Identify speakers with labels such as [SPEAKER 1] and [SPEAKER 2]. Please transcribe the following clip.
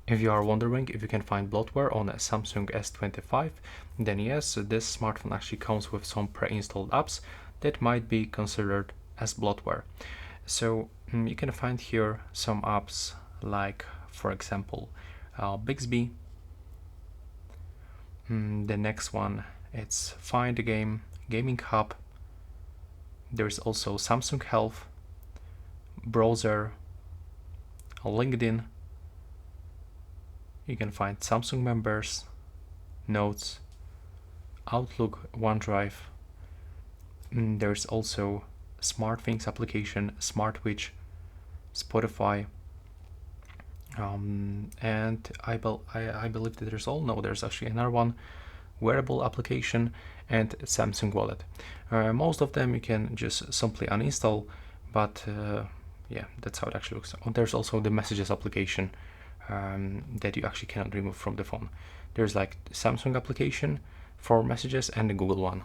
[SPEAKER 1] If you are wondering if you can find bloatware on a Samsung S25, then yes, this smartphone actually comes with some pre-installed apps that might be considered as bloatware. So you can find here some apps like, for example, Bixby. The next one, it's Find a Game, Gaming Hub. There's also Samsung Health, Browser, LinkedIn. You can find Samsung Members, Notes, Outlook, OneDrive. There's also SmartThings application, SmartWitch, Spotify, and I believe that there's actually another one, wearable application, and Samsung Wallet. Most of them you can just simply uninstall, but yeah, that's how it actually looks. There's also the messages application that you actually cannot remove from the phone. There's like Samsung application for messages and the Google one.